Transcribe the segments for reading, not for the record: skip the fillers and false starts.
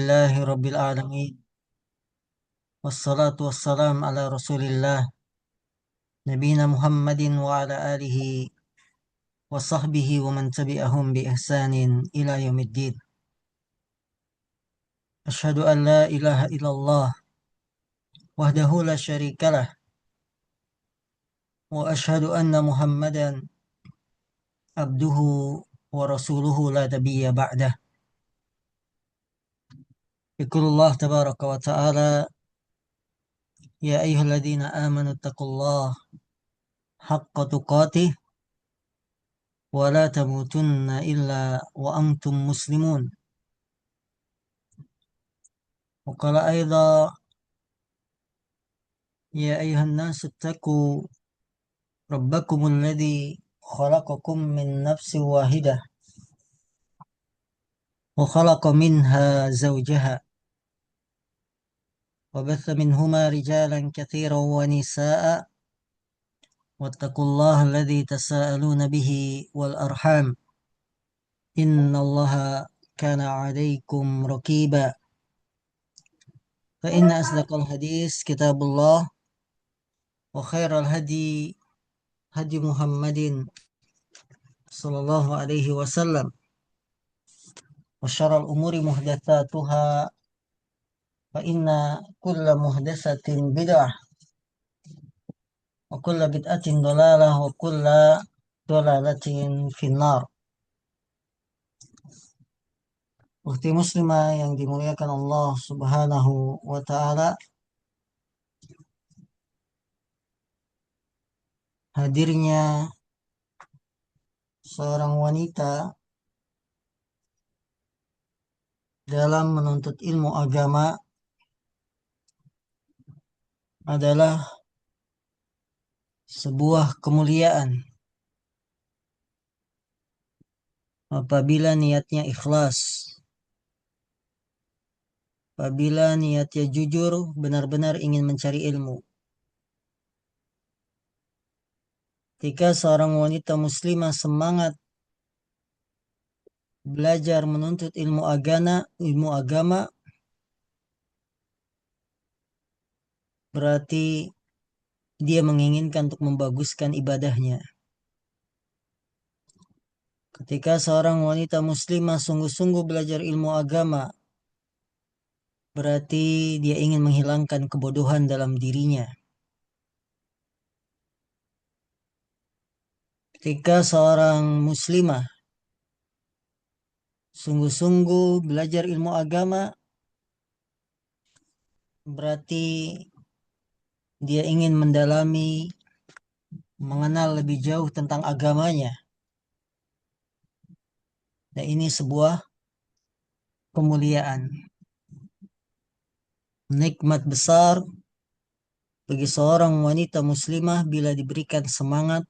Alhamdulillahi Rabbil Alamin. Wassalatu wassalam ala Rasulillah. Nabina Muhammadin wa ala alihi wa sahbihi wa man tabi'ahum bi ihsanin ila yaumiddin. Ashhadu an la ilaha illallah wahdahu la syarikalah wa ashhadu anna Muhammadan abduhu wa rasuluhu la nabiyya ba'dah. Yaqulullah tabaraka wa ta'ala ya ayyuhalladzina amanu taqullaha haqqa tuqatih wa la tamutunna illa wa antum muslimun. وقال أيضا يا أيها الناس اتقوا ربكم الذي خلقكم من نفس واحدة وخلق منها زوجها وبث منهما رجالا كثيرا ونساء واتقوا الله الذي تساءلون به والأرحام إن الله كان عليكم رقيبا فإن أصدق الحديث كتاب الله وخير الهدي هدي محمد صلى الله عليه وسلم وشر الأمور محدثاتها فإن كل محدثة بدعة وكل بدعة ضلالة وكل ضلالة في النار. Ukhti muslimah yang dimuliakan Allah Subhanahu wa ta'ala, hadirnya seorang wanita dalam menuntut ilmu agama adalah sebuah kemuliaan apabila niatnya ikhlas, apabila niatnya jujur, benar-benar ingin mencari ilmu. Ketika seorang wanita muslimah semangat belajar menuntut ilmu agama, berarti dia menginginkan untuk membaguskan ibadahnya. Ketika seorang wanita muslimah sungguh-sungguh belajar ilmu agama, berarti dia ingin menghilangkan kebodohan dalam dirinya. Ketika seorang muslimah sungguh-sungguh belajar ilmu agama, berarti dia ingin mendalami, mengenal lebih jauh tentang agamanya. Dan ini sebuah kemuliaan, nikmat besar bagi seorang wanita muslimah bila diberikan semangat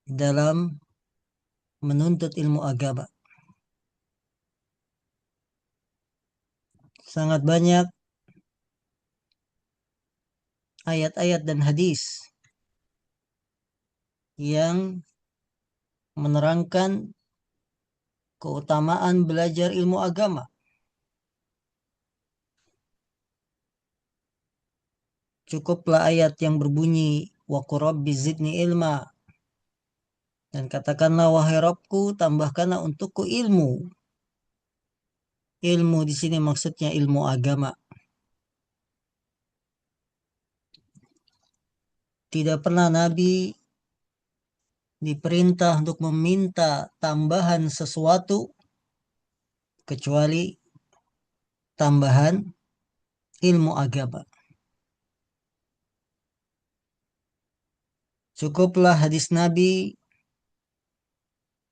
dalam menuntut ilmu agama. Sangat banyak ayat-ayat dan hadis yang menerangkan keutamaan belajar ilmu agama. Cukuplah ayat yang berbunyi wa qur rabbi zidni ilma, dan katakanlah wahai Rabbku, tambahkanlah untukku ilmu. Ilmu di sini maksudnya ilmu agama. Tidak pernah Nabi diperintah untuk meminta tambahan sesuatu kecuali tambahan ilmu agama. Cukuplah hadis Nabi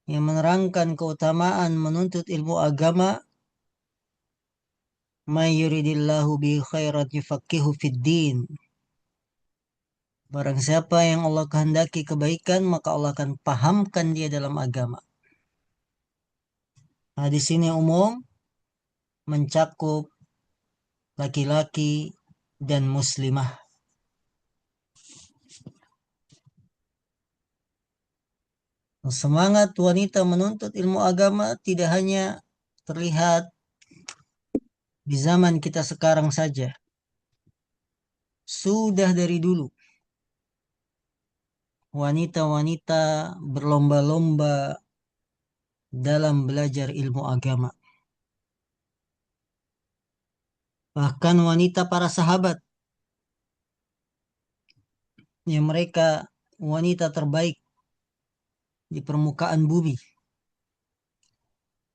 yang menerangkan keutamaan menuntut ilmu agama. May yuridillahu bi khairan yufaqihu fid din. Barang siapa yang Allah kehendaki kebaikan, maka Allah akan pahamkan dia dalam agama. Hadis ini umum, mencakup laki-laki dan muslimah. Semangat wanita menuntut ilmu agama tidak hanya terlihat di zaman kita sekarang saja, sudah dari dulu wanita-wanita berlomba-lomba dalam belajar ilmu agama. Bahkan wanita para sahabat, yang mereka wanita terbaik di permukaan bumi.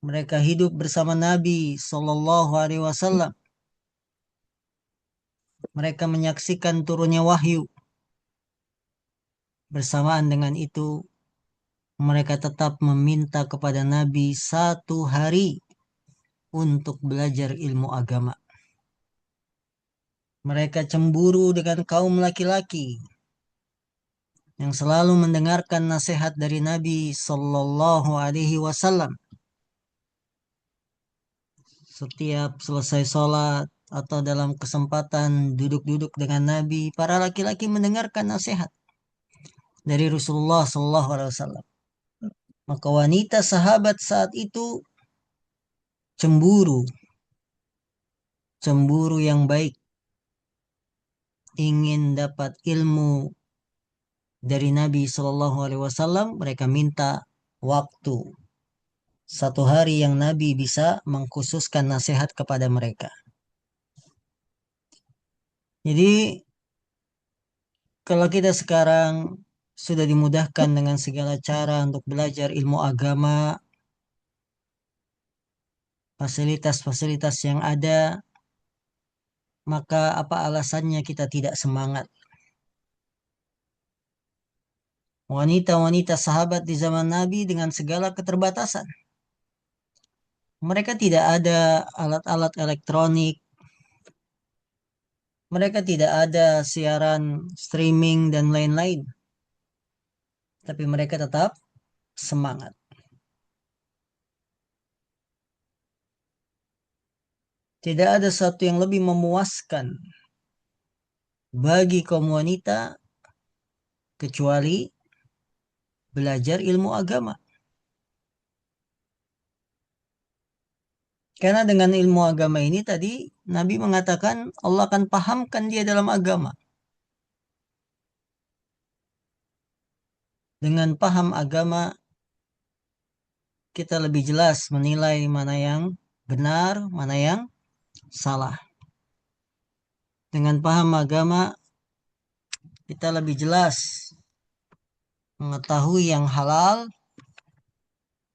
Mereka hidup bersama Nabi Shallallahu Alaihi Wasallam. Mereka menyaksikan turunnya wahyu. Bersamaan dengan itu, mereka tetap meminta kepada Nabi 1 hari untuk belajar ilmu agama. Mereka cemburu dengan kaum laki-laki yang selalu mendengarkan nasihat dari Nabi Sallallahu Alaihi Wasallam. Setiap selesai sholat atau dalam kesempatan duduk-duduk dengan Nabi, para laki-laki mendengarkan nasihat dari Rasulullah Sallallahu Alaihi Wasallam. Maka wanita sahabat saat itu cemburu, cemburu yang baik, ingin dapat ilmu dari Nabi Sallallahu Alaihi Wasallam. Mereka minta waktu 1 hari yang Nabi bisa mengkhususkan nasihat kepada mereka. Jadi kalau kita sekarang sudah dimudahkan dengan segala cara untuk belajar ilmu agama, fasilitas-fasilitas yang ada, maka apa alasannya kita tidak semangat? Wanita-wanita sahabat di zaman Nabi dengan segala keterbatasan. Mereka tidak ada alat-alat elektronik, mereka tidak ada siaran streaming dan lain-lain. Tapi mereka tetap semangat. Tidak ada sesuatu yang lebih memuaskan bagi kaum wanita kecuali belajar ilmu agama. Karena dengan ilmu agama ini tadi Nabi mengatakan Allah akan pahamkan dia dalam agama. Dengan paham agama kita lebih jelas menilai mana yang benar, mana yang salah. Dengan paham agama kita lebih jelas mengetahui yang halal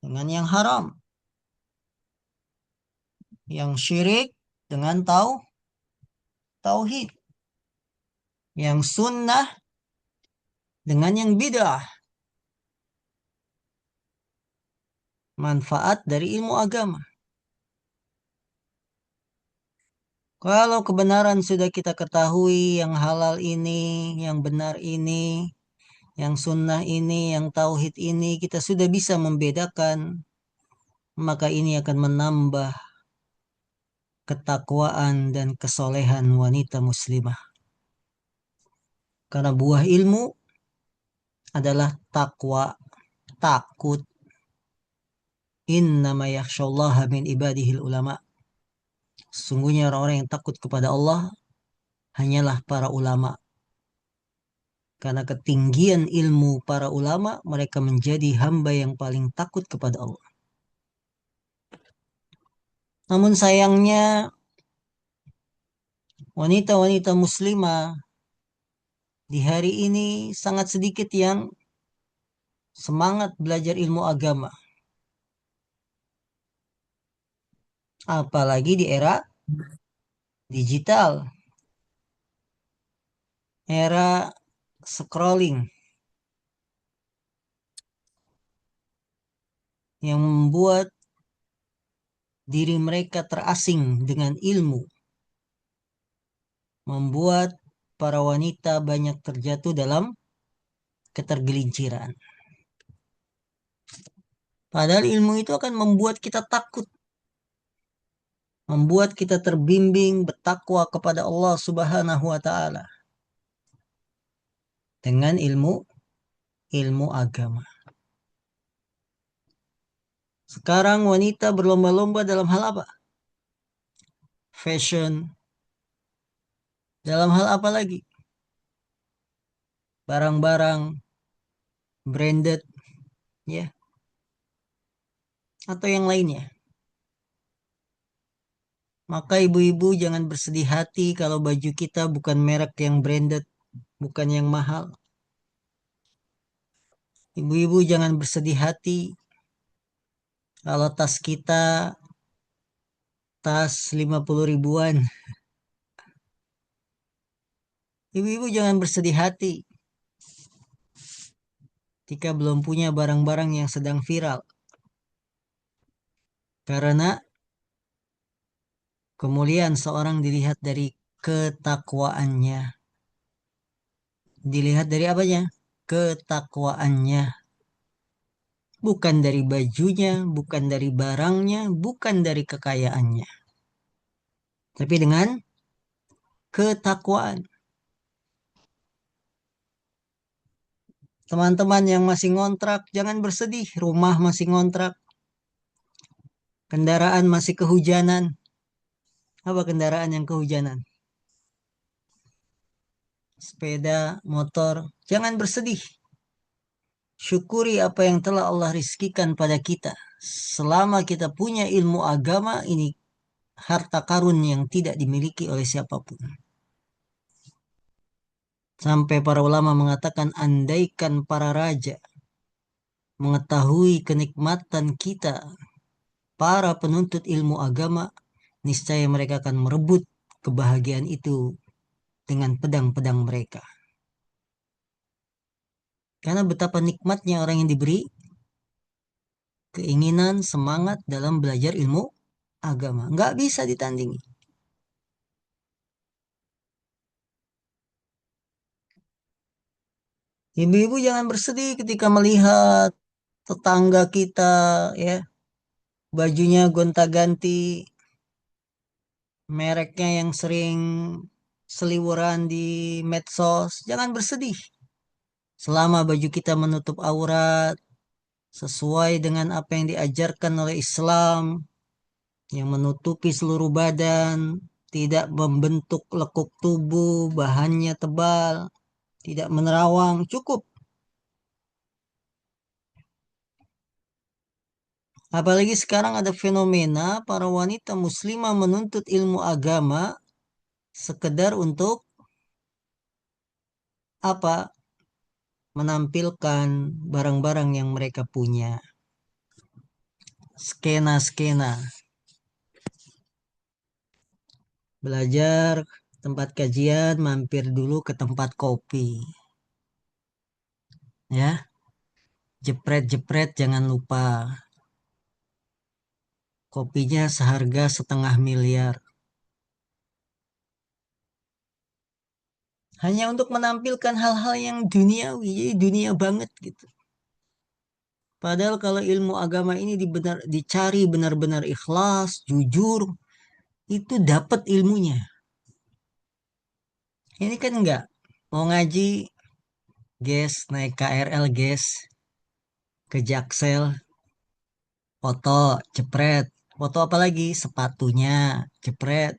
dengan yang haram, yang syirik dengan tauhid, yang sunnah dengan yang bid'ah. Manfaat dari ilmu agama. Kalau kebenaran sudah kita ketahui, yang halal ini, yang benar ini, yang sunnah ini, yang tauhid ini, kita sudah bisa membedakan, maka ini akan menambah ketakwaan dan kesolehan wanita muslimah. Karena buah ilmu adalah takwa, takut. Innama yakhshallaha min ibadihil ulama. Sungguhnya orang-orang yang takut kepada Allah hanyalah para ulama. Karena ketinggian ilmu para ulama, mereka menjadi hamba yang paling takut kepada Allah. Namun sayangnya, wanita-wanita muslimah di hari ini sangat sedikit yang semangat belajar ilmu agama. Apalagi di era digital, era scrolling, yang membuat diri mereka terasing dengan ilmu, membuat para wanita banyak terjatuh dalam ketergelinciran. Padahal ilmu itu akan membuat kita takut, membuat kita terbimbing bertakwa kepada Allah Subhanahu wa taala dengan ilmu agama. Sekarang wanita berlomba-lomba dalam hal apa? fashion, dalam hal apa lagi? Barang-barang branded, ya, atau yang lainnya. Maka ibu-ibu jangan bersedih hati kalau baju kita bukan merek yang branded, bukan yang mahal. Ibu-ibu jangan bersedih hati kalau tas kita tas 50 ribuan. Ibu-ibu jangan bersedih hati jika belum punya barang-barang yang sedang viral. Karena kemuliaan seorang dilihat dari ketakwaannya. Dilihat dari apanya? Ketakwaannya. Bukan dari bajunya, bukan dari barangnya, bukan dari kekayaannya. Tapi dengan ketakwaan. Teman-teman yang masih ngontrak, jangan bersedih. Rumah masih ngontrak. Kendaraan masih kehujanan. Apa kendaraan yang kehujanan? Sepeda, motor. Jangan bersedih. Syukuri apa yang telah Allah rizkikan pada kita. Selama kita punya ilmu agama, ini harta karun yang tidak dimiliki oleh siapapun. Sampai para ulama mengatakan, andaikan para raja mengetahui kenikmatan kita, para penuntut ilmu agama, niscaya mereka akan merebut kebahagiaan itu dengan pedang-pedang mereka. Karena betapa nikmatnya orang yang diberi keinginan, semangat dalam belajar ilmu agama. Nggak bisa ditandingi. Ibu-ibu jangan bersedih ketika melihat tetangga kita, ya, bajunya gonta-ganti, mereknya yang sering seliweran di medsos. Jangan bersedih. Selama baju kita menutup aurat, sesuai dengan apa yang diajarkan oleh Islam, yang menutupi seluruh badan, tidak membentuk lekuk tubuh, bahannya tebal, tidak menerawang, cukup. Apalagi sekarang ada fenomena para wanita muslimah menuntut ilmu agama sekedar untuk apa? Menampilkan barang-barang yang mereka punya. Skena-skena. Belajar tempat kajian, mampir dulu ke tempat kopi. Ya, jepret-jepret jangan lupa. Kopinya seharga 1,5 miliar. Hanya untuk menampilkan hal-hal yang duniawi, jadi dunia banget gitu. Padahal kalau ilmu agama ini dicari benar-benar ikhlas, jujur, itu dapat ilmunya. Ini kan enggak. Mau ngaji, guys, naik KRL, guys, ke Jaksel, foto, jepret. Foto apa lagi? Sepatunya, jepret.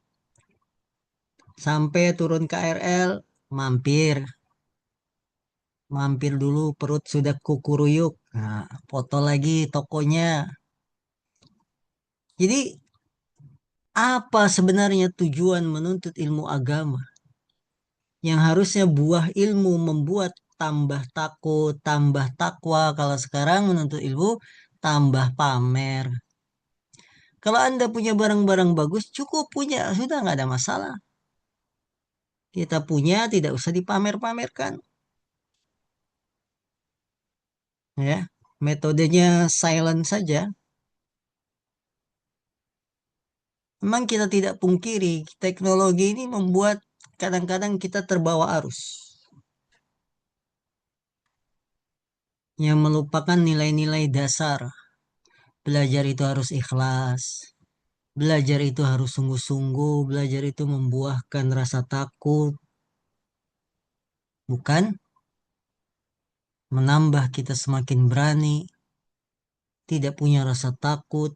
Sampai turun KRL, mampir. Mampir dulu, perut sudah kukuruyuk. Nah, foto lagi tokonya. Jadi, apa sebenarnya tujuan menuntut ilmu agama? Yang harusnya buah ilmu membuat tambah takut, tambah takwa. Kalau sekarang menuntut ilmu, tambah pamer. Kalau Anda punya barang-barang bagus, cukup punya, sudah nggak ada masalah. Kita punya, tidak usah dipamer-pamerkan. Ya, metodenya silent saja. Memang kita tidak pungkiri, teknologi ini membuat kadang-kadang kita terbawa arus. Yang melupakan nilai-nilai dasar. Belajar itu harus ikhlas. Belajar itu harus sungguh-sungguh. Belajar itu membuahkan rasa takut. Bukan menambah kita semakin berani. Tidak punya rasa takut.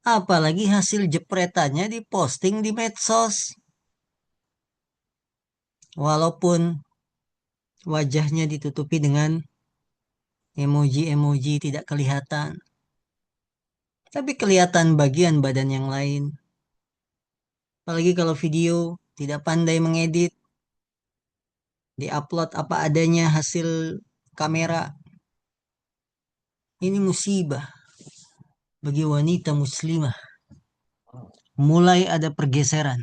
Apalagi hasil jepretannya diposting di medsos. Walaupun wajahnya ditutupi dengan emoji-emoji tidak kelihatan. Tapi kelihatan bagian badan yang lain. Apalagi kalau video tidak pandai mengedit, diupload apa adanya hasil kamera. Ini musibah bagi wanita muslimah. Mulai ada pergeseran.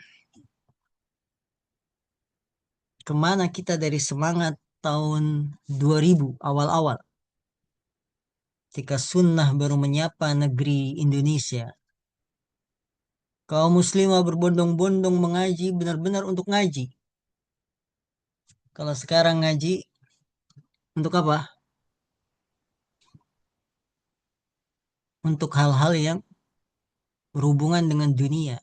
Kemana kita dari semangat tahun 2000 awal-awal. Ketika sunnah baru menyapa negeri Indonesia. Kaum muslimah berbondong-bondong mengaji benar-benar untuk ngaji. Kalau sekarang ngaji, untuk apa? Untuk hal-hal yang berhubungan dengan dunia.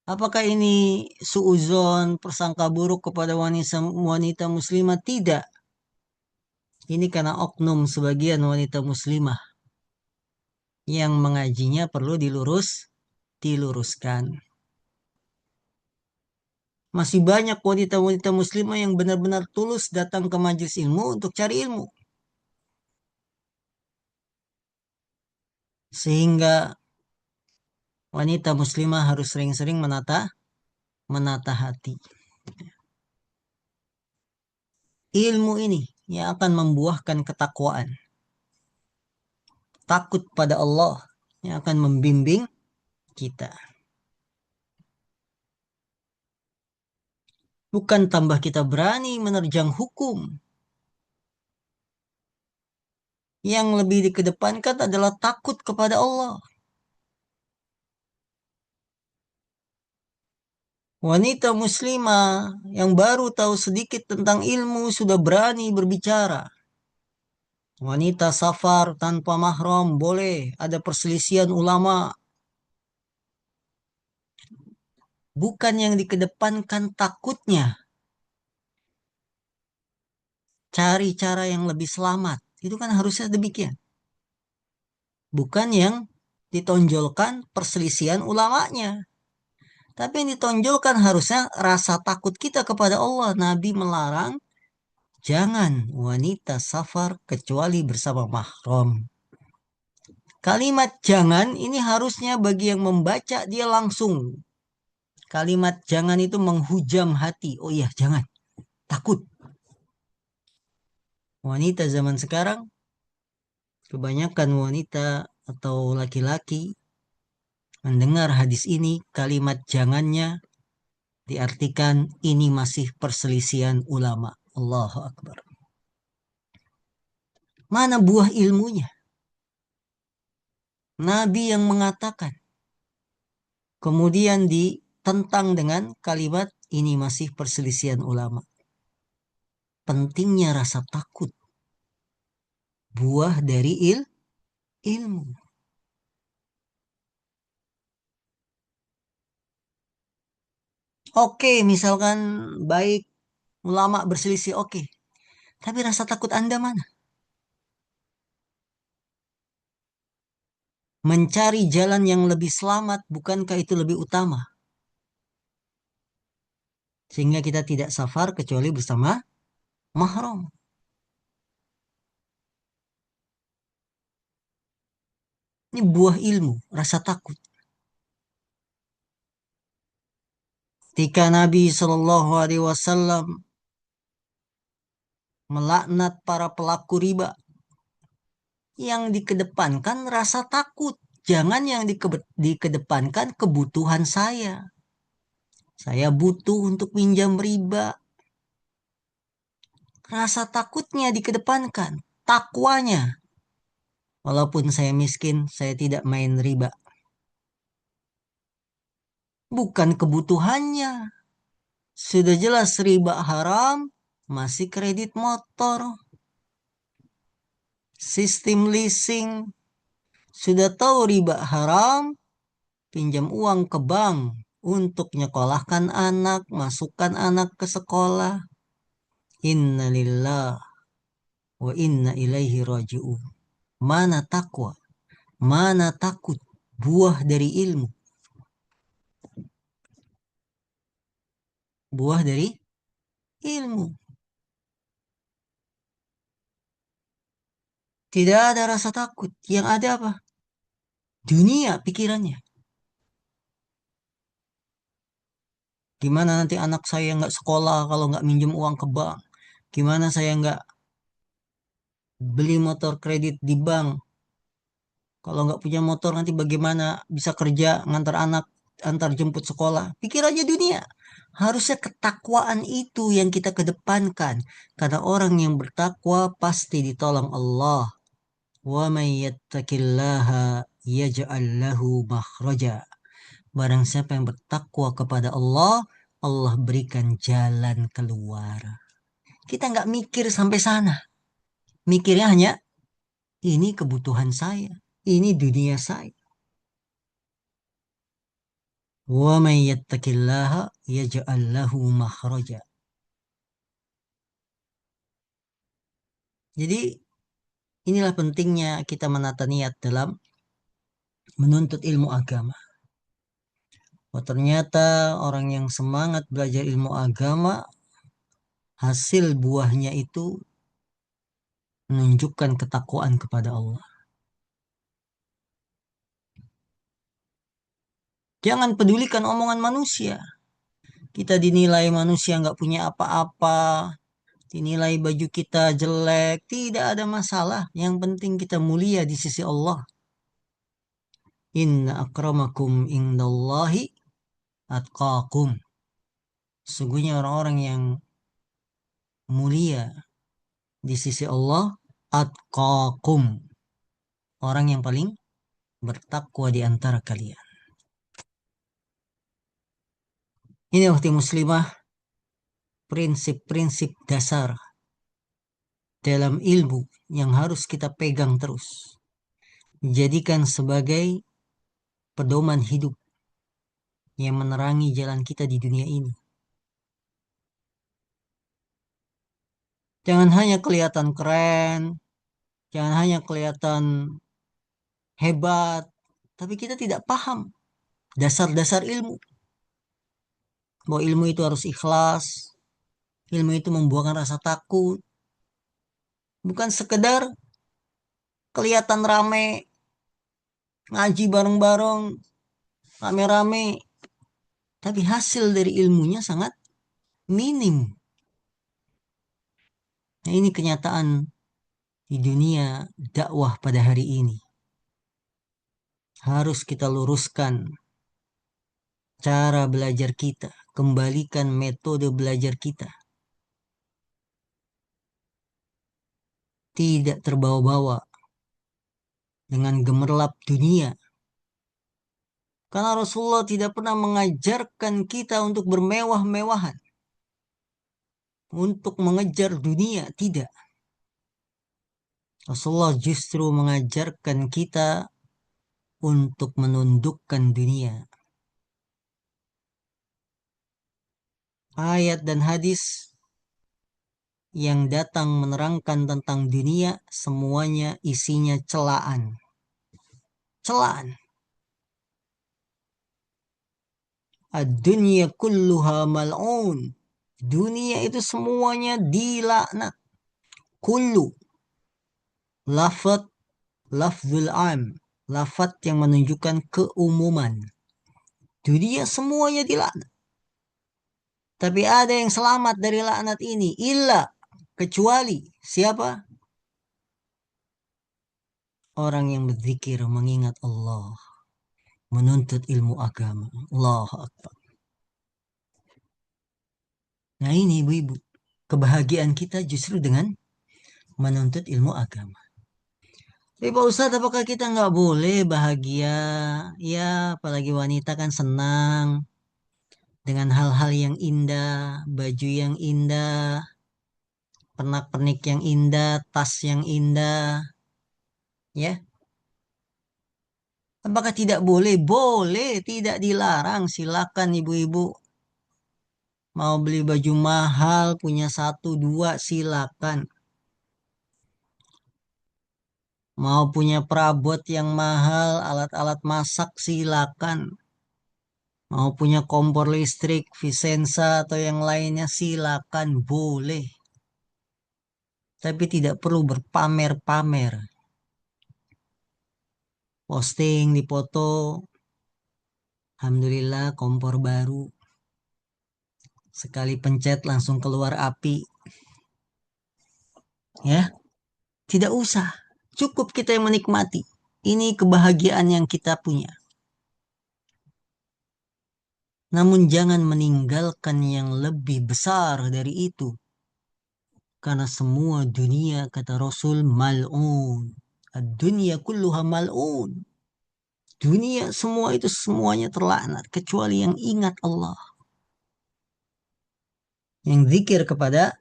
Apakah ini suuzon, prasangka buruk kepada wanita, wanita muslimah? Tidak. Ini karena oknum sebagian wanita muslimah yang mengajinya perlu diluruskan. Masih banyak wanita-wanita muslimah yang benar-benar tulus datang ke majelis ilmu untuk cari ilmu. Sehingga wanita muslimah harus sering-sering menata hati. Ilmu ini yang akan membuahkan ketakwaan. Takut pada Allah yang akan membimbing kita. Bukan tambah kita berani menerjang hukum. Yang lebih dikedepankan adalah takut kepada Allah. Wanita muslimah yang baru tahu sedikit tentang ilmu sudah berani berbicara. Wanita safar tanpa mahram boleh, ada perselisihan ulama. Bukan yang dikedepankan takutnya. Cari cara yang lebih selamat. Itu kan harusnya demikian. Bukan yang ditonjolkan perselisihan ulamanya. Tapi yang ditonjolkan harusnya rasa takut kita kepada Allah. Nabi melarang, jangan wanita safar kecuali bersama mahram. Kalimat jangan ini harusnya bagi yang membaca dia langsung. Kalimat jangan itu menghujam hati. Oh iya, jangan. Takut. Wanita zaman sekarang, kebanyakan wanita atau laki-laki mendengar hadis ini, kalimat jangannya diartikan ini masih perselisihan ulama. Allahu Akbar. Mana buah ilmunya? Nabi yang mengatakan. Kemudian ditentang dengan kalimat ini masih perselisihan ulama. Pentingnya rasa takut. Buah dari ilmu. Oke, misalkan baik ulama berselisih, oke. Tapi rasa takut Anda mana? Mencari jalan yang lebih selamat, bukankah itu lebih utama? Sehingga kita tidak safar kecuali bersama mahram. Ini buah ilmu, rasa takut. Ketika Nabi Shallallahu Alaihi Wasallam melaknat para pelaku riba, yang dikedepankan rasa takut. Jangan yang dikedepankan kebutuhan saya. Saya butuh untuk pinjam riba. Rasa takutnya dikedepankan. Takwanya. Walaupun saya miskin, saya tidak main riba. Bukan kebutuhannya. Sudah jelas riba haram, masih kredit motor. Sistem leasing. Sudah tahu riba haram, pinjam uang ke bank untuk nyekolahkan anak, masukkan anak ke sekolah. Inna lillah wa inna ilaihi raji'un. Mana takwa? Mana takut buah dari ilmu. Buah dari ilmu. Tidak ada rasa takut. Yang ada apa? Dunia pikirannya. Gimana nanti anak saya nggak sekolah kalau nggak minjem uang ke bank? Gimana saya nggak beli motor kredit di bank? Kalau nggak punya motor nanti bagaimana bisa kerja ngantar anak antar jemput sekolah? Pikir aja dunia. Harusnya ketakwaan itu yang kita kedepankan. Karena orang yang bertakwa pasti ditolong Allah. Wa may yattaqillaha yaj'al lahu makhraja. Barang siapa yang bertakwa kepada Allah, Allah berikan jalan keluar. Kita nggak mikir sampai sana. Mikirnya hanya ini kebutuhan saya, ini dunia saya. Wa may yattaqillaha yaj'al lahu makhraja. Jadi inilah pentingnya kita menata niat dalam menuntut ilmu agama. Oh, ternyata orang yang semangat belajar ilmu agama, hasil buahnya itu menunjukkan ketakwaan kepada Allah. Jangan pedulikan omongan manusia. Kita dinilai manusia nggak punya apa-apa, dinilai baju kita jelek, tidak ada masalah. Yang penting kita mulia di sisi Allah. Inna akramakum indallahi atqakum. Sesungguhnya orang-orang yang mulia di sisi Allah, atqakum. Orang yang paling bertakwa di antara kalian. Ini waktu muslimah, prinsip-prinsip dasar dalam ilmu yang harus kita pegang terus. Jadikan sebagai pedoman hidup yang menerangi jalan kita di dunia ini. Jangan hanya kelihatan keren, jangan hanya kelihatan hebat, tapi kita tidak paham dasar-dasar ilmu. Bahwa ilmu itu harus ikhlas, ilmu itu membuahkan rasa takut, bukan sekedar kelihatan rame, ngaji bareng-bareng, rame-rame, tapi hasil dari ilmunya sangat minim. Nah, ini kenyataan di dunia dakwah pada hari ini. Harus kita luruskan cara belajar kita, kembalikan metode belajar kita. Tidak terbawa-bawa dengan gemerlap dunia. Karena Rasulullah tidak pernah mengajarkan kita untuk bermewah-mewahan. Untuk mengejar dunia, tidak. Rasulullah justru mengajarkan kita untuk menundukkan dunia. Ayat dan hadis yang datang menerangkan tentang dunia, semuanya isinya celaan. Celaan. Ad-dunya kulluha mal'un. Dunia itu semuanya dilaknat. Kullu. Lafad, lafzul am. Lafad yang menunjukkan keumuman. Dunia semuanya dilaknat. Tapi ada yang selamat dari laknat ini. Illa. Kecuali. Siapa? Orang yang berzikir mengingat Allah. Menuntut ilmu agama. Allahu Akbar. Nah ini ibu-ibu. Kebahagiaan kita justru dengan menuntut ilmu agama. Tapi Pak Ustadz, apakah kita nggak boleh bahagia? Ya, apalagi wanita kan senang dengan hal-hal yang indah, baju yang indah, pernak-pernik yang indah, tas yang indah. Ya, apakah tidak boleh? Boleh, tidak dilarang. Silakan ibu-ibu. Mau beli baju mahal, punya satu, dua, silakan. Mau punya perabot yang mahal, alat-alat masak silakan. Mau punya kompor listrik, Vicenza atau yang lainnya silakan, boleh. Tapi tidak perlu berpamer-pamer. Posting di foto, Alhamdulillah kompor baru. Sekali pencet langsung keluar api. Ya, tidak usah. Cukup kita yang menikmati. Ini kebahagiaan yang kita punya. Namun jangan meninggalkan yang lebih besar dari itu. Karena semua dunia, kata Rasul, mal'un. Ad-dunya kulluha mal'un. Dunia semua itu semuanya terlaknat. Kecuali yang ingat Allah. Yang zikir kepada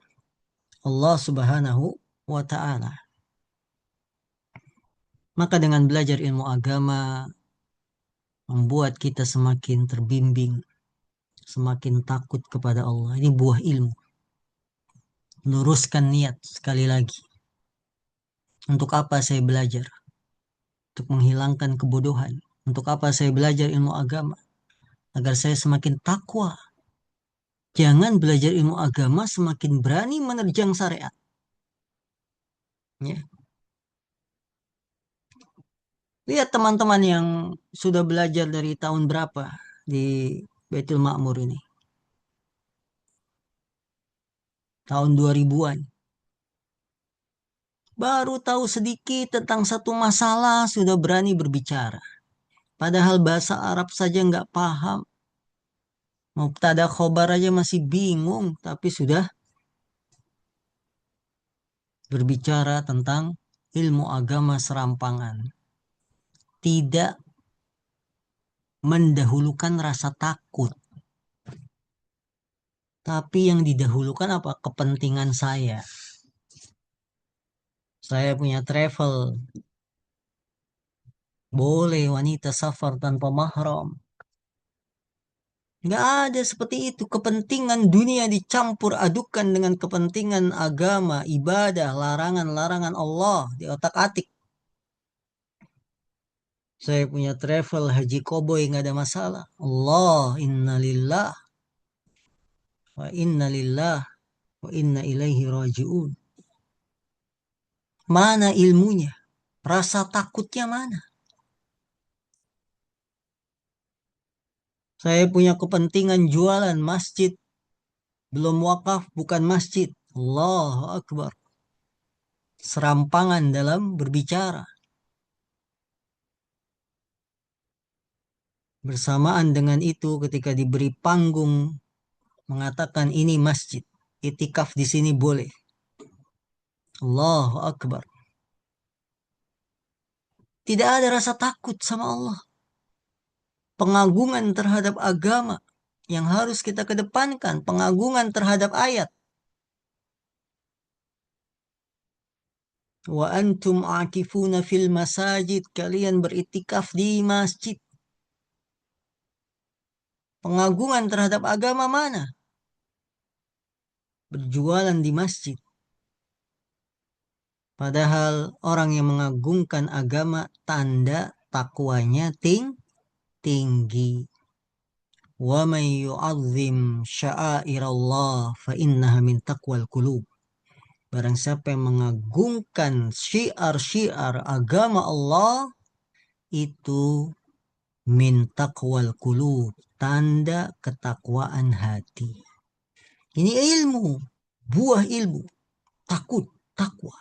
Allah subhanahu wa ta'ala. Maka dengan belajar ilmu agama, membuat kita semakin terbimbing, semakin takut kepada Allah. Ini buah ilmu. Luruskan niat sekali lagi. Untuk apa saya belajar? Untuk menghilangkan kebodohan. Untuk apa saya belajar ilmu agama? Agar saya semakin takwa. Jangan belajar ilmu agama semakin berani menerjang syariat. Ya. Lihat teman-teman yang sudah belajar dari tahun berapa di Baitul Ma'mur ini. Tahun 2000-an. Baru tahu sedikit tentang satu masalah sudah berani berbicara. Padahal bahasa Arab saja nggak paham. Mubtada khobar aja masih bingung. Tapi sudah berbicara tentang ilmu agama serampangan. Tidak mendahulukan rasa takut. Tapi yang didahulukan apa? Kepentingan saya. Saya punya travel. Boleh wanita safar tanpa mahram. Nggak ada seperti itu. Kepentingan dunia dicampur adukan dengan kepentingan agama, ibadah, larangan-larangan Allah di otak-atik. Saya punya travel haji koboi nggak ada masalah. Allah innalillah wa innalillah wa inna ilaihi raji'un. Mana ilmunya? Rasa takutnya mana? Saya punya kepentingan jualan masjid. Belum wakaf bukan masjid. Allahu Akbar. Serampangan dalam berbicara. Bersamaan dengan itu ketika diberi panggung mengatakan ini masjid. Itikaf di sini boleh. Allahu Akbar. Tidak ada rasa takut sama Allah. Pengagungan terhadap agama yang harus kita kedepankan. Pengagungan terhadap ayat. Wa antum akifuna fil masajid. Kalian beritikaf di masjid. Pengagungan terhadap agama mana? Berjualan di masjid. Padahal orang yang mengagungkan agama tanda takwanya tinggi. Wa man yu'azzim sya'airallah fa innaha min taqwal qulub. Barang siapa yang mengagungkan syiar-syiar agama Allah itu min taqwal qulub, tanda ketakwaan hati. Ini ilmu, buah ilmu, takut, takwa.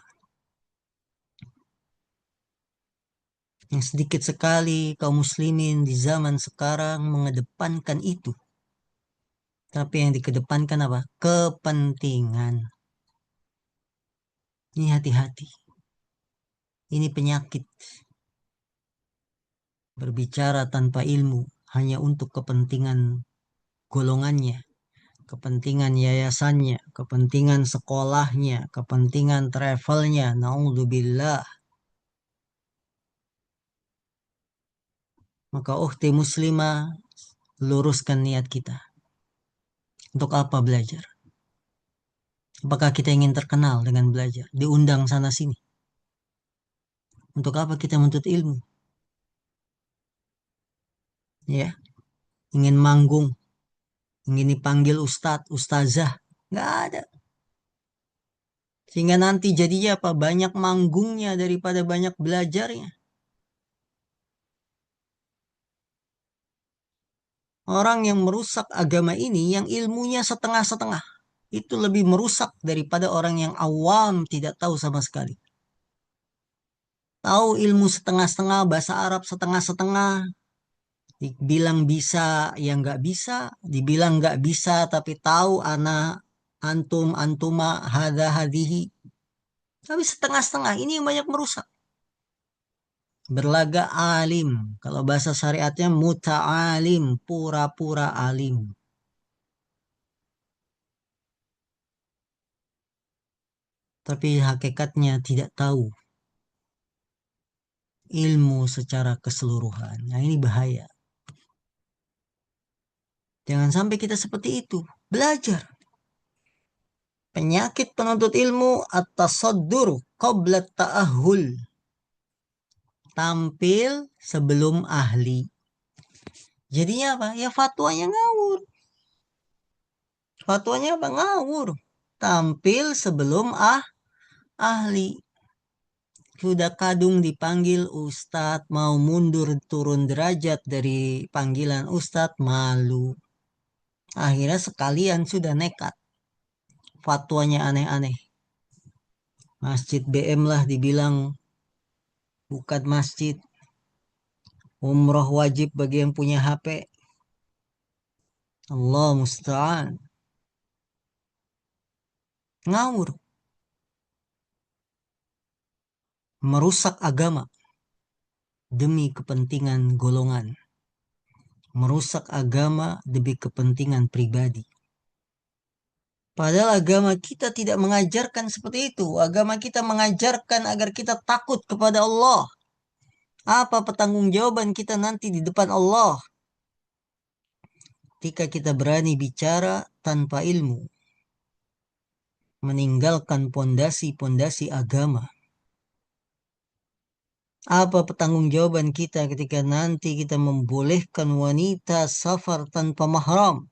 Yang sedikit sekali kaum muslimin di zaman sekarang mengedepankan itu. Tapi yang dikedepankan apa? Kepentingan. Ini hati-hati. Ini penyakit. Berbicara tanpa ilmu hanya untuk kepentingan golongannya, kepentingan yayasannya, kepentingan sekolahnya, kepentingan travelnya. Naudzubillah. Maka ukhti muslimah, luruskan niat kita. Untuk apa belajar? Apakah kita ingin terkenal dengan belajar? Diundang sana sini. Untuk apa kita menuntut ilmu? Ya, ingin manggung, ingin dipanggil ustadz, ustazah. Nggak ada. Sehingga nanti jadinya apa? Banyak manggungnya daripada banyak belajarnya. Orang yang merusak agama ini, yang ilmunya setengah-setengah, itu lebih merusak daripada orang yang awam tidak tahu sama sekali. Tahu ilmu setengah-setengah, bahasa Arab setengah-setengah, dibilang bisa, ya nggak bisa, dibilang nggak bisa, tapi tahu anak, antum, antuma, hada, hadihi. Tapi setengah-setengah, ini yang banyak merusak. Berlaga alim, kalau bahasa syariatnya muta'alim, pura-pura alim. Tapi hakikatnya tidak tahu ilmu secara keseluruhan. Nah, ini bahaya. Jangan sampai kita seperti itu. Belajar. Penyakit penuntut ilmu at-tasaddur qabla ta'ahul. Tampil sebelum ahli. Jadinya apa? Ya fatwanya ngawur. Fatwanya apa? Ngawur. Tampil sebelum ahli. Sudah kadung dipanggil ustadz, mau mundur turun derajat dari panggilan ustadz, malu. Akhirnya sekalian sudah nekat. Fatwanya aneh-aneh. Masjid BM lah dibilang bukan masjid. Umroh wajib bagi yang punya HP. Allah musta'an. Ngawur. Merusak agama demi kepentingan golongan. Merusak agama demi kepentingan pribadi. Padahal agama kita tidak mengajarkan seperti itu. Agama kita mengajarkan agar kita takut kepada Allah. Apa pertanggungjawaban kita nanti di depan Allah ketika kita berani bicara tanpa ilmu, meninggalkan pondasi-pondasi agama? Apa pertanggungjawaban kita ketika nanti kita membolehkan wanita safar tanpa mahram?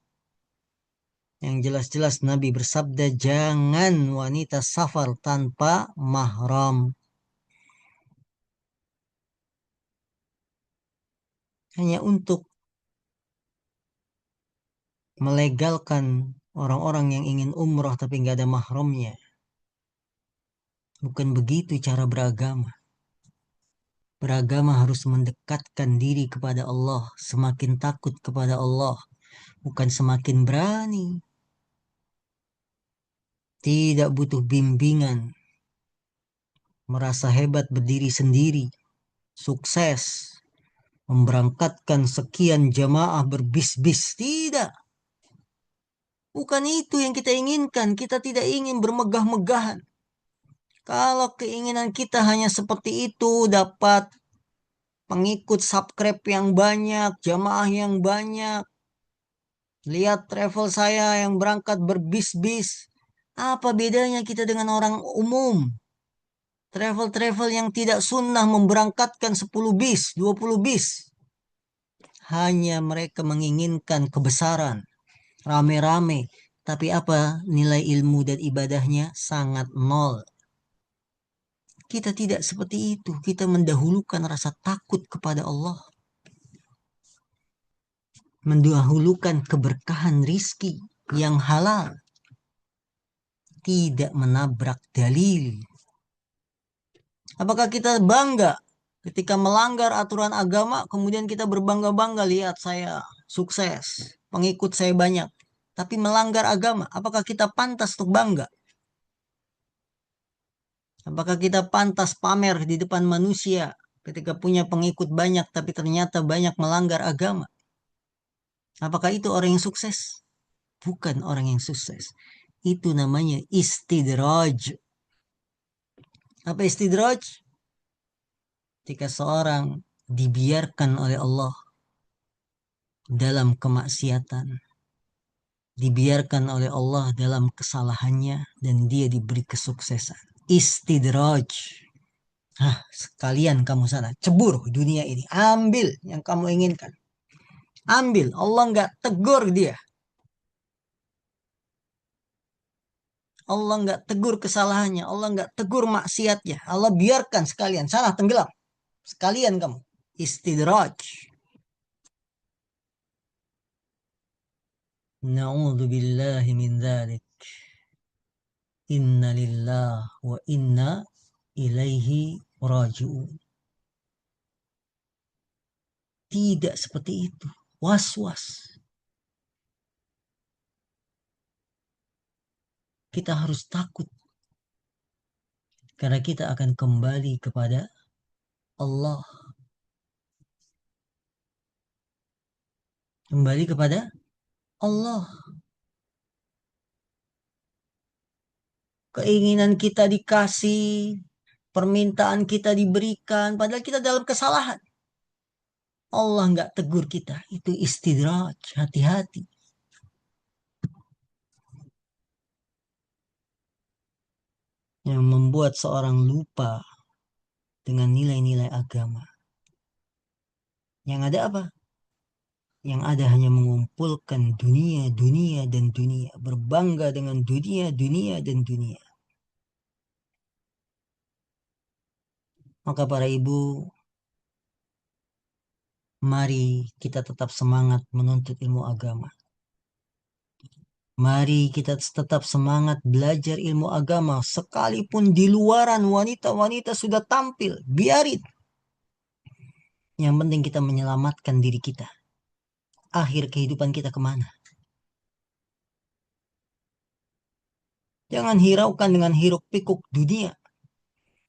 Yang jelas-jelas Nabi bersabda, jangan wanita safar tanpa mahram. Hanya untuk melegalkan orang-orang yang ingin umroh tapi nggak ada mahramnya. Bukan begitu cara beragama. Beragama harus mendekatkan diri kepada Allah, semakin takut kepada Allah, bukan semakin berani. Tidak butuh bimbingan, merasa hebat berdiri sendiri, sukses, memberangkatkan sekian jamaah berbis-bis. Tidak, bukan itu yang kita inginkan. Kita tidak ingin bermegah-megahan. Kalau keinginan kita hanya seperti itu, dapat pengikut subscribe yang banyak, jamaah yang banyak, lihat travel saya yang berangkat berbis-bis. Apa bedanya kita dengan orang umum? Travel-travel yang tidak sunnah memberangkatkan 10 bis, 20 bis. Hanya mereka menginginkan kebesaran, rame-rame. Tapi apa nilai ilmu dan ibadahnya? Sangat nol. Kita tidak seperti itu. Kita mendahulukan rasa takut kepada Allah. Mendahulukan keberkahan rizki yang halal. Tidak menabrak dalil. Apakah kita bangga ketika melanggar aturan agama, kemudian kita berbangga-bangga, lihat saya sukses, pengikut saya banyak, tapi melanggar agama? Apakah kita pantas untuk bangga? Apakah kita pantas pamer di depan manusia ketika punya pengikut banyak, tapi ternyata banyak melanggar agama? Apakah itu orang yang sukses? Bukan orang yang sukses. Itu namanya istidraj. Apa istidraj? Ketika seorang dibiarkan oleh Allah dalam kemaksiatan, dibiarkan oleh Allah dalam kesalahannya, dan dia diberi kesuksesan. Istidraj. Hah, sekalian kamu sana, cebur dunia ini, ambil yang kamu inginkan. Ambil, Allah nggak tegur dia. Allah nggak tegur kesalahannya, Allah nggak tegur maksiatnya. Allah biarkan sekalian, sana tenggelam. Sekalian kamu. Istidraj. Na'udzu billahi min dzalik. Inna lillah wa inna ilaihi raji'un. Tidak seperti itu. Was-was. Kita harus takut karena kita akan kembali kepada Allah. Kembali kepada Allah. Keinginan kita dikasih, permintaan kita diberikan, padahal kita dalam kesalahan. Allah nggak tegur kita. Itu istidraj. Hati-hati. Yang membuat seorang lupa dengan nilai-nilai agama. Yang ada apa? Yang ada hanya mengumpulkan dunia, dunia, dan dunia. Berbangga dengan dunia, dunia, dan dunia. Maka para ibu, mari kita tetap semangat menuntut ilmu agama. Mari kita tetap semangat belajar ilmu agama. Sekalipun di luaran wanita-wanita sudah tampil. Biarin. Yang penting kita menyelamatkan diri kita. Akhir kehidupan kita kemana? Jangan hiraukan dengan hiruk pikuk dunia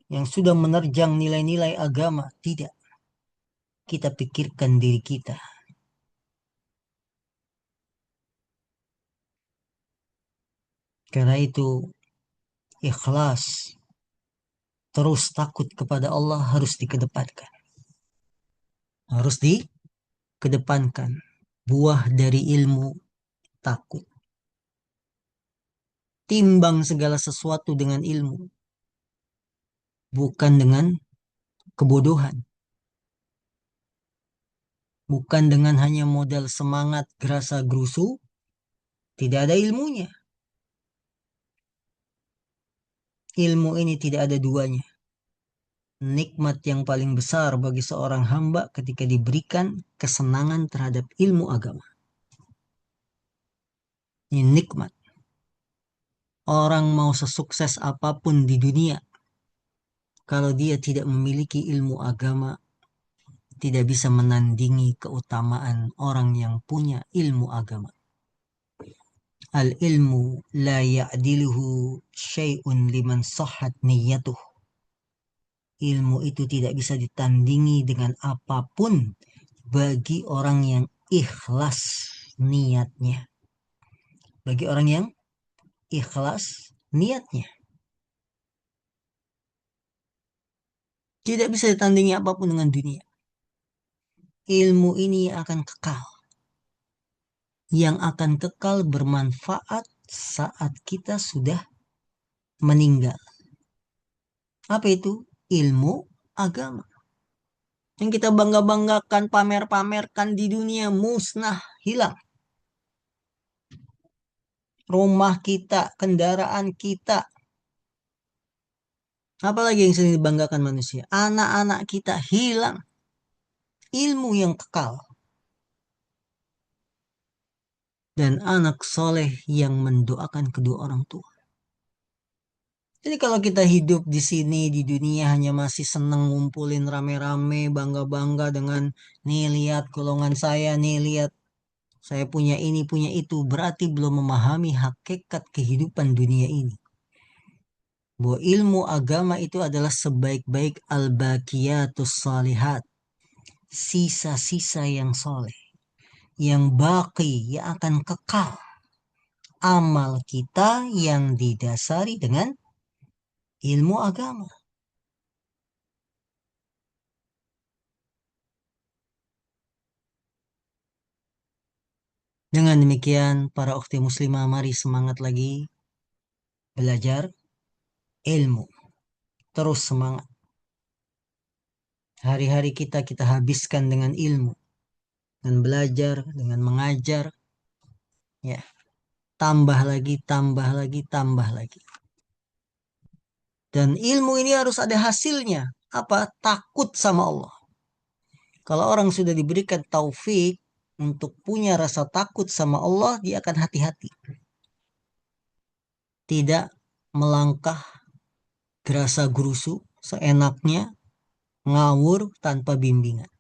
yang sudah menerjang nilai-nilai agama. Tidak. Kita pikirkan diri kita. Karena itu ikhlas, terus takut kepada Allah harus dikedepankan. Harus dikedepankan. Buah dari ilmu takut. Timbang segala sesuatu dengan ilmu. Bukan dengan kebodohan. Bukan dengan hanya modal semangat gerasa gerusu. Tidak ada ilmunya. Ilmu ini tidak ada duanya. Nikmat yang paling besar bagi seorang hamba ketika diberikan kesenangan terhadap ilmu agama. Ini nikmat. Orang mau sesukses apapun di dunia, kalau dia tidak memiliki ilmu agama, tidak bisa menandingi keutamaan orang yang punya ilmu agama. Al-ilmu la ya'diluhu syai'un liman sahhat niyyatuh. Ilmu itu tidak bisa ditandingi dengan apapun bagi orang yang ikhlas niatnya. Bagi orang yang ikhlas niatnya. Tidak bisa ditandingi apapun dengan dunia. Ilmu ini akan kekal. Yang akan kekal bermanfaat saat kita sudah meninggal. Apa itu? Ilmu agama. Yang kita bangga-banggakan, pamer-pamerkan di dunia musnah, hilang. Rumah kita, kendaraan kita. Apalagi yang sering dibanggakan manusia. Anak-anak kita hilang. Ilmu yang kekal. Dan anak soleh yang mendoakan kedua orang tua. Jadi kalau kita hidup di sini di dunia hanya masih senang ngumpulin rame-rame, bangga-bangga dengan nih lihat golongan saya, nih lihat saya punya ini, punya itu, berarti belum memahami hakikat kehidupan dunia ini. Bahwa ilmu agama itu adalah sebaik-baik al-baqiyatus salihat, sisa-sisa yang soleh, yang baki, yang akan kekal. Amal kita yang didasari dengan ilmu agama. Dengan demikian, para ukhti muslimah, mari semangat lagi belajar ilmu. Terus semangat. Hari-hari kita habiskan dengan ilmu, dengan belajar, dengan mengajar, ya. Tambah lagi, tambah lagi, tambah lagi. Dan ilmu ini harus ada hasilnya. Apa? Takut sama Allah. Kalau orang sudah diberikan taufik untuk punya rasa takut sama Allah, dia akan hati-hati. Tidak melangkah gerasa gerusu, seenaknya, ngawur tanpa bimbingan.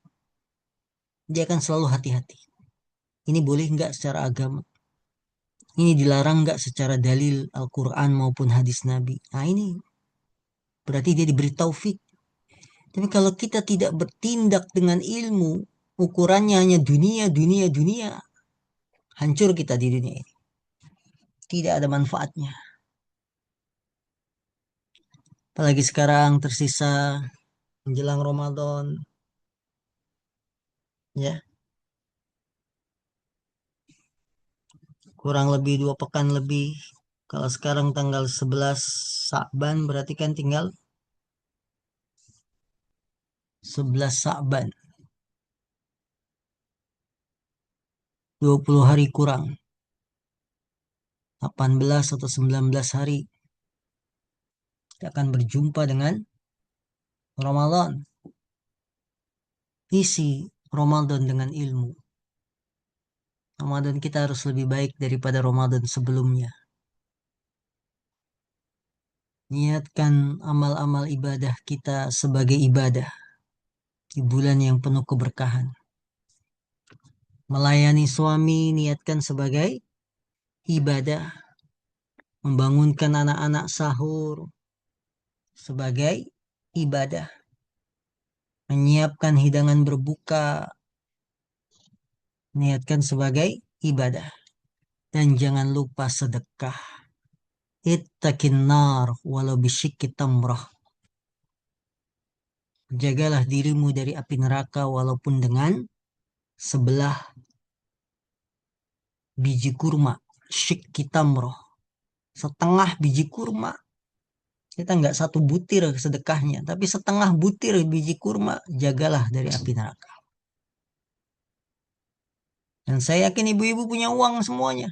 Dia akan selalu hati-hati. Ini boleh nggak secara agama? Ini dilarang nggak secara dalil Al-Quran maupun hadis Nabi? Nah ini berarti dia diberi taufik. Tapi kalau kita tidak bertindak dengan ilmu, ukurannya hanya dunia, dunia, dunia, hancur kita di dunia ini. Tidak ada manfaatnya. Apalagi sekarang tersisa menjelang Ramadan, ya, kurang lebih 2 pekan lebih. Kalau sekarang tanggal 11 Sa'ban berarti kan tinggal 11 Sa'ban. 20 hari kurang. 18 atau 19 hari. Kita akan berjumpa dengan Ramadan. Isi Ramadan dengan ilmu. Ramadan kita harus lebih baik daripada Ramadan sebelumnya. Niatkan amal-amal ibadah kita sebagai ibadah di bulan yang penuh keberkahan. Melayani suami niatkan sebagai ibadah. Membangunkan anak-anak sahur sebagai ibadah. Menyiapkan hidangan berbuka niatkan sebagai ibadah. Dan jangan lupa sedekah. Ittaqin nar walau bisyikki tamrah. Jagalah dirimu dari api neraka walaupun dengan sebelah biji kurma. Syikki tamrah. Setengah biji kurma. Kita nggak satu butir sedekahnya, tapi setengah butir biji kurma, jagalah dari api neraka. Dan saya yakin ibu-ibu punya uang semuanya.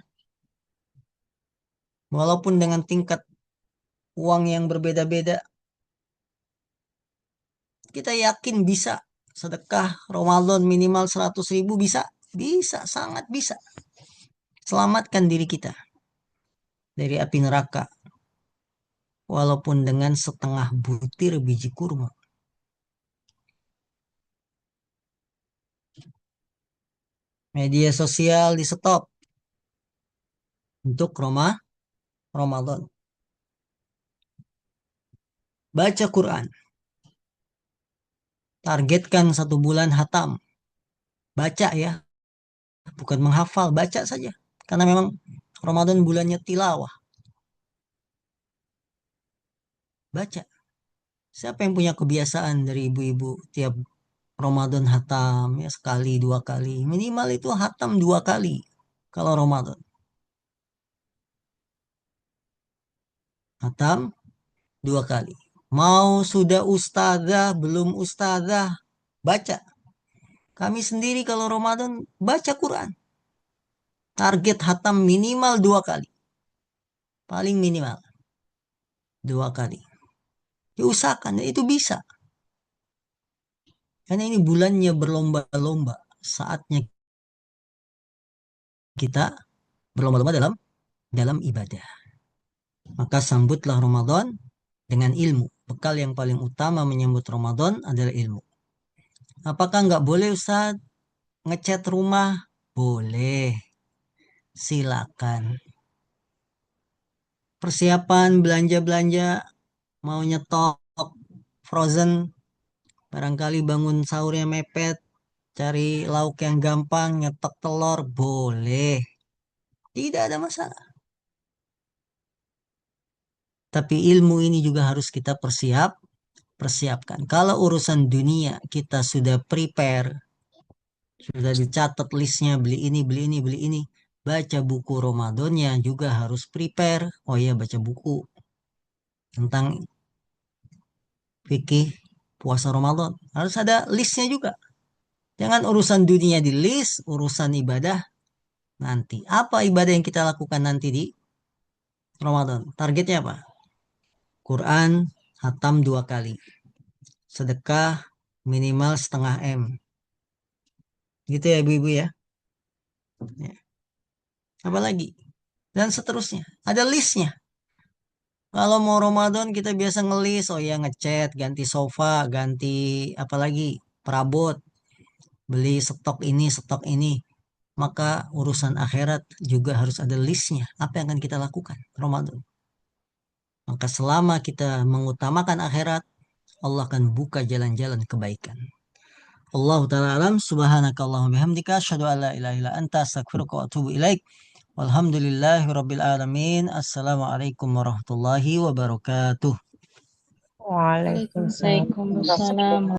Walaupun dengan tingkat uang yang berbeda-beda, kita yakin bisa sedekah Ramadan minimal 100.000 bisa. Bisa, sangat bisa. Selamatkan diri kita dari api neraka. Walaupun dengan setengah butir biji kurma. Media sosial di stop untuk Ramadan. Baca Quran. Targetkan 1 bulan hatam. Baca ya, bukan menghafal, baca saja. Karena memang Ramadan bulannya tilawah. Baca. Siapa yang punya kebiasaan dari ibu-ibu tiap Ramadan hatam ya sekali 2 kali. Minimal itu hatam 2 kali kalau Ramadan. Hatam 2 kali. Mau sudah ustazah, belum ustazah, baca. Kami sendiri kalau Ramadan baca Quran. Target hatam minimal 2 kali. Paling minimal 2 kali. Diusahakan, itu bisa. Karena ini bulannya berlomba-lomba. Saatnya kita berlomba-lomba dalam ibadah. Maka sambutlah Ramadan dengan ilmu. Bekal yang paling utama menyambut Ramadan adalah ilmu. Apakah nggak boleh Ustaz ngecat rumah? Boleh. Silakan. Persiapan belanja-belanja mau nyetok frozen, barangkali bangun sahurnya mepet, cari lauk yang gampang, nyetok telur, boleh. Tidak ada masalah. Tapi ilmu ini juga harus kita persiapkan. Kalau urusan dunia kita sudah prepare, sudah dicatat listnya, beli ini, beli ini, beli ini. Baca buku Ramadannya juga harus prepare. Oh ya, baca buku tentang fikih, puasa Ramadan. Harus ada listnya juga. Jangan urusan dunia di list, urusan ibadah nanti. Apa ibadah yang kita lakukan nanti di Ramadan? Targetnya apa? Quran, hatam 2 kali. Sedekah minimal setengah M. Gitu ya ibu-ibu ya. Ya. Apa lagi? Dan seterusnya. Ada listnya. Kalau mau Ramadan kita biasa ngelis, oh ya ngecat, ganti sofa, ganti apa lagi? Perabot, beli stok ini. Maka urusan akhirat juga harus ada listnya. Apa yang akan kita lakukan Ramadan? Maka selama kita mengutamakan akhirat, Allah akan buka jalan-jalan kebaikan. Allah ta'ala alam, subhanakallahumma bihamdika, asyhadu an la ilaha illa anta, astaghfiruka wa atubu ilaik. Walhamdulillahi rabbil alamin. Assalamualaikum warahmatullahi wabarakatuh. Waalaikumsalam. Waalaikumsalam